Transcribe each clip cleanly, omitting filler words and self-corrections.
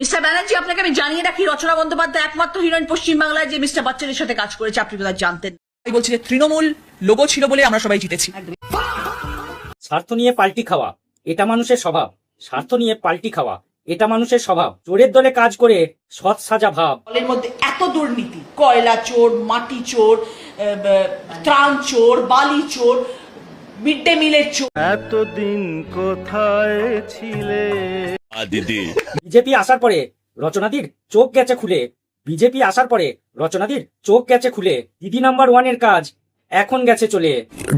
Mister Banerjee, আপনাকে আমি জানিয়ে রাখি, রচনা বন্দ্যোপাধ্যায় একমাত্র হিরোইন পশ্চিমবাংলায় যে মিস্টার বচ্চনের সাথে কাজ করেছে, আপনি বোধহয় জানতেন। আমি বলছি যে তৃণমূল লোগো ছিল বলে আমরা সবাই জিতেছি। স্বার্থ নিয়ে পাল্টি খাওয়া এটা মানুষের স্বভাব। স্বার্থ নিয়ে পাল্টি খাওয়া এটা মানুষের স্বভাব। চোরের দলে কাজ করে সৎ সাজা ভাব। দলের মধ্যে এত দুর্নীতি, কয়লা চোর, মাটি চোর, ত্রাণ চোর, বালি চোর, মিড ডে মিলের চোর। এতদিন কোথায় ছিলে দিদি? বিজেপি আসার পরে রচনাদির চোখ গেছে খুলে। বিজেপি আসার পরে রচনাদির চোখ গেছে খুলে। দিদি নাম্বার 1 এর কাজ এখন গেছে চলে।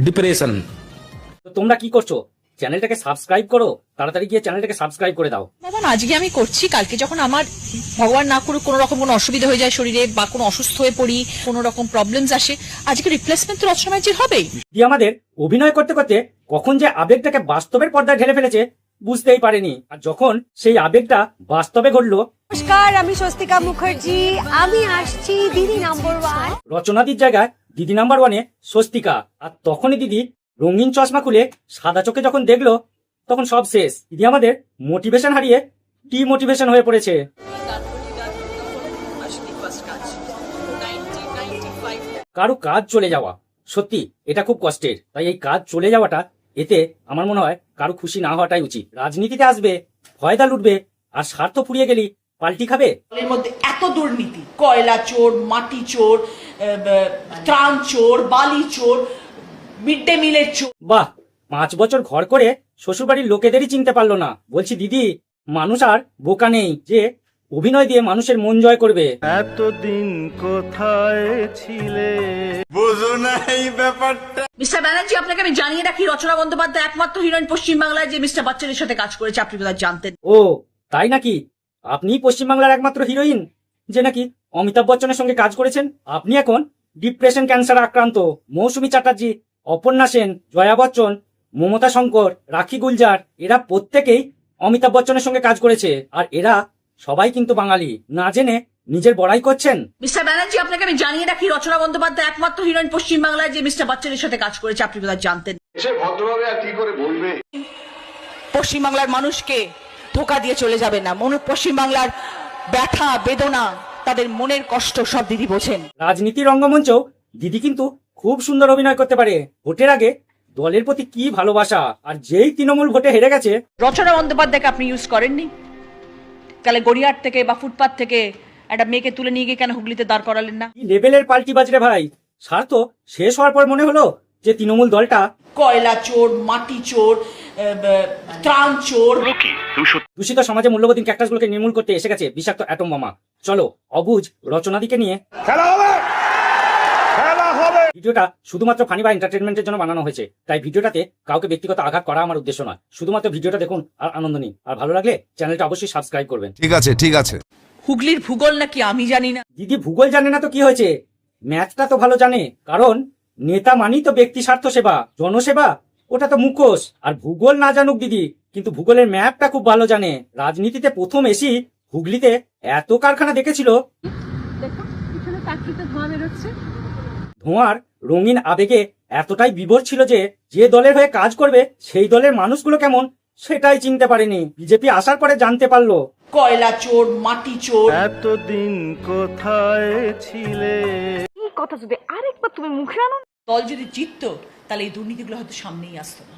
ডিপ্রেশন। তো তোমরা কি করছো? চ্যানেলটাকে সাবস্ক্রাইব করো, তাড়াতাড়ি গিয়ে চ্যানেলটাকে সাবস্ক্রাইব করে দাও। এখন আজকে আমি করছি, কালকে যখন আমার ভগবান না করুক কোনো রকম কোনো অসুবিধা হয়ে যায় শরীরে বা কোনো অসুস্থ হয়ে পড়ি, কোনো রকম প্রবলেমস আসে, আজকে রিপ্লেসমেন্ট তো রচনা ব্যানার্জির হবেই। দিদি আমাদের অভিনয় করতে করতে কখন যে আবেগটাকে বাস্তবের পর্দায় ঢেলে ফেলেছে বুঝতেই পারেনি। আর যখন সেই আবেগটা বাস্তবে ঘটলো, নমস্কার, আমি স্বস্তিকা মুখার্জি, আমি আসছি দিদি নাম্বার 1। রচনাদির জায়গায় দিদি নাম্বার 1-এ স্বস্তিকা। আর তখনই দিদি রঙিন চশমা খুলে সাদা চোখে যখন দেখলো, তখন সব শেষ। দিদি আমাদের মোটিভেশন হারিয়ে ডিমোটিভেশন হয়ে পড়েছে। কারো কাজ চলে যাওয়া সত্যি এটা খুব কষ্টের। তাই এই কাজ চলে যাওয়াটা, এতে আমার মনে হয় কারো খুশি না হওয়াটাই উচিত। রাজনীতিতে আসবে, ফয়দা লুটবে, আর স্বার্থ ফুরিয়ে গেলি পাল্টি খাবে। দলের মধ্যে এত দুর্নীতি, কয়লা চোর, মাটি চোর, ত্রাণ চোর, বালি চোর, মিড ডে মিলের চোর। বাহ, 5 বছর ঘর করে শ্বশুরবাড়ির লোকেদেরই চিনতে পারলো না। বলছি দিদি, মানুষ আর বোকা নেই যে অভিনয় দিয়ে মানুষের মন জয় করবে। এতদিন কোথায় ছিলে বুঝো না এই ব্যাপারটা। মিস্টার ব্যানার্জি, আপনাকে আমি জানিয়ে রাখি, রচনা বন্দ্যোপাধ্যায় একমাত্র হিরোইন পশ্চিমবাংলায় যে মিস্টার বচ্চনের সাথে কাজ করেছে, আপনি বোধহয় জানতেন। ও তাই নাকি? আপনি পশ্চিমবাংলার একমাত্র হিরোইন যে নাকি অমিতাভ বচ্চনের সঙ্গে কাজ করেছেন। আপনি এখন ডিপ্রেশন ক্যান্সার আক্রান্ত। মৌসুমী চ্যাটার্জি, অপর্ণা সেন, জয়া বচ্চন, মমতা শঙ্কর, রাখি গুলজার, এরা প্রত্যেকেই অমিতাভ বচ্চনের সঙ্গে কাজ করেছে। আর এরা সবাই কিন্তু বাঙালি। না জেনে নিজের বড়াই করছেন। মিস্টার ব্যানার্জি, আপনাকে আমি জানিয়ে রাখি, রচনা বন্দ্যোপাধ্যায় একমাত্র হিরোইন পশ্চিমবাংলায় যে মিস্টার বচ্চনের সাথে কাজ করেছে, আপনি বোধহয় জানতেন। সে ভদ্রভাবে আর কি করে বলবে? পশ্চিমবাংলার মানুষকে ধোকা দিয়ে চলে যাবে না। পশ্চিমবাংলার ব্যথা বেদনা, তাদের মনের কষ্ট সব দিদি বোঝেন। রাজনীতি রঙ্গমঞ্চ দিদি কিন্তু খুব সুন্দর অভিনয় করতে পারে। ভোটের আগে দলের প্রতি কি ভালোবাসা। আর যেই তৃণমূল ভোটে হেরে গেছে, রচনা বন্দ্যোপাধ্যায়কে আপনি ইউজ করেননি? তাহলে গড়িয়াহাট থেকে বা ফুটপাথ থেকে একটা মেয়েকে তুলে নিয়ে গিয়ে কেন হুগলিতে দাঁড় করালেন না? কি লেভেলের পাল্টি বাজরে ভাই। স্বার্থ শেষ হওয়ার পর মনে হলো যে তৃণমূল দলটা কয়লা চোর, মাটি চোর, ত্রাণ চোর, দূষিত সমাজে মূল্যবোধীন ক্যাক্টাসগুলোকে নির্মূল করতে এসে গেছে বিষাক্ত অ্যাটম বোমা। চলো অবুঝ রচনাদিকে নিয়ে খেলা হবে, খেলা হবে। ভিডিওটা শুধুমাত্র ফানি বা এন্টারটেনমেন্টের জন্য বানানো হয়েছে। তাই ভিডিওটাতে কাউকে ব্যক্তিগত আঘাত করা আমার উদ্দেশ্য নয়। শুধুমাত্র ভিডিওটা দেখুন আর আনন্দ নিন। আর ভালো লাগলে চ্যানেলটা অবশ্যই সাবস্ক্রাইব করবেন। ঠিক আছে ঠিক আছে। হুগলির ভূগোল নাকি আমি জানি না? দিদি ভূগোল জানে না তো কি হয়েছে, ম্যাথটা তো ভালো জানে। কারণ নেতা মানি তো ব্যক্তি স্বার্থ সেবা, জনসেবা, ওটা তো মুখোশ। আর ভূগোল না জানুক দিদি, কিন্তু ভূগোলের ম্যাপটা খুব ভালো জানে। রাজনীতিতে প্রথম এসি হুগলিতে এত কারখানা দেখেছিল। ধোঁয়ার রঙিন আবেগে এতটাই বিভোর ছিল যে যে দলের হয়ে কাজ করবে সেই দলের মানুষগুলো কেমন সেটাই চিনতে পারেনি। বিজেপি আসার পরে জানতে পারলো। কয়লা চোর, মাটি চোর। এতদিন কোথায় ছিলে এই কথা যদি আরেকবার তুমি মুখে আনো। দল যদি জিততো তাহলে এই দুর্নীতিগুলো হয়তো সামনেই আসতো না,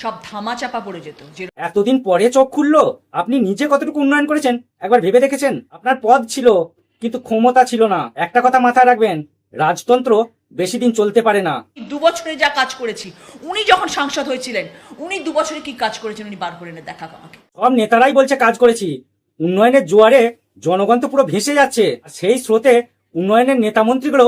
সব ধামা চাপা পড়ে যেত। যে এতদিন পরে চোখ খুললো। আপনি নিজে কতটুকু উন্নয়ন করেছেন একবার ভেবে দেখেছেন? আপনার পদ ছিল কিন্তু ক্ষমতা ছিল না। একটা কথা মাথায় রাখবেন, রাজতন্ত্র বেশি দিন চলতে পারে না। 2 বছরে যা কাজ করেছি, উনি যখন সাংসদ হয়েছিলেন, উনি 2 বছরে কি কাজ করেছেন উনি বার করে এনে দেখা আমাকে। সব নেতারাই বলছে কাজ করেছি। উন্নয়নের জোয়ারে জনগণ তো পুরো ভেসে যাচ্ছে। আর সেই স্রোতে উন্নয়নের নেতা মন্ত্রীগুলো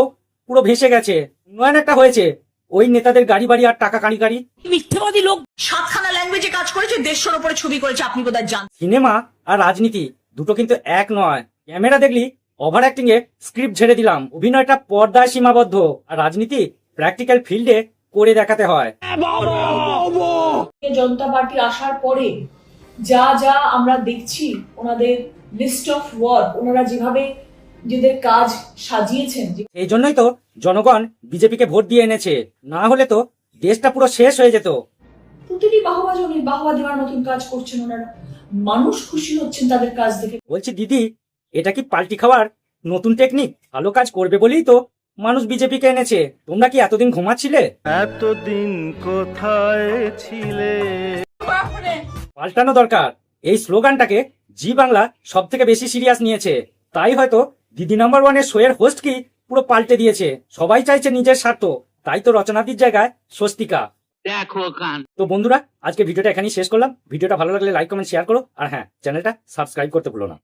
পুরো ভেসে গেছে। উন্নয়ন একটা হয়েছে, ওই নেতাদের গাড়ি বাড়ি আর টাকা কাড়ি কাড়ি। মিথ্যেবাদী লোক 7খানা ল্যাঙ্গুয়েজে কাজ করেছে, 150-র উপরে ছবি করেছে, আপনি বোধহয় জান। সিনেমা আর রাজনীতি দুটো কিন্তু এক নয়। ক্যামেরা দেখলি ওভার অ্যাক্টিং এ স্ক্রিপ্ট ছেড়ে দিলাম। অভিনয়টা পর্দায় সীমাবদ্ধ, আর রাজনীতি প্র্যাকটিক্যাল ফিল্ডে করে দেখাতে হয়। জনতা পার্টি আসার পরে যা যা আমরা দেখছি, ওনাদের লিস্ট অফ ওয়ার্ক, ওনারা যেভাবে নিজেদের কাজ সাজিয়েছেন, এই জন্যই তো জনগণ বিজেপিকে ভোট দিয়ে এনেছে। না হলে তো দেশটা পুরো শেষ হয়ে যেত। প্রতিটি বাহবা জমি বাহবা দেওয়ার মতন কাজ করছেন ওনারা। মানুষ খুশি হচ্ছেন তাদের কাজ দেখে। বলছি দিদি, এটা কি পাল্টি খাওয়ার নতুন টেকনিক? ভালো কাজ করবে বলেই তো মানুষ বিজেপিকে এনেছে। তোমরা কি এতদিন ঘুমাচ্ছিলে? এতদিন কোথায় ছিলে? পাল্টানো দরকার। এই স্লোগানটাকে জি বাংলা সব থেকে বেশি সিরিয়াস নিয়েছে, তাই হয়তো দিদি নাম্বার ওয়ানের শোয়ের হোস্ট কি পুরো পাল্টে দিয়েছে। সবাই চাইছে নিজের স্বার্থ, তাই তো রচনাদির জায়গায় স্বস্তিকা। তো বন্ধুরা, আজকে ভিডিওটা এখানেই শেষ করলাম। ভিডিওটা ভালো লাগলে লাইক কমেন্ট শেয়ার করো, আর হ্যাঁ, চ্যানেলটা সাবস্ক্রাইব করতে ভুলো না।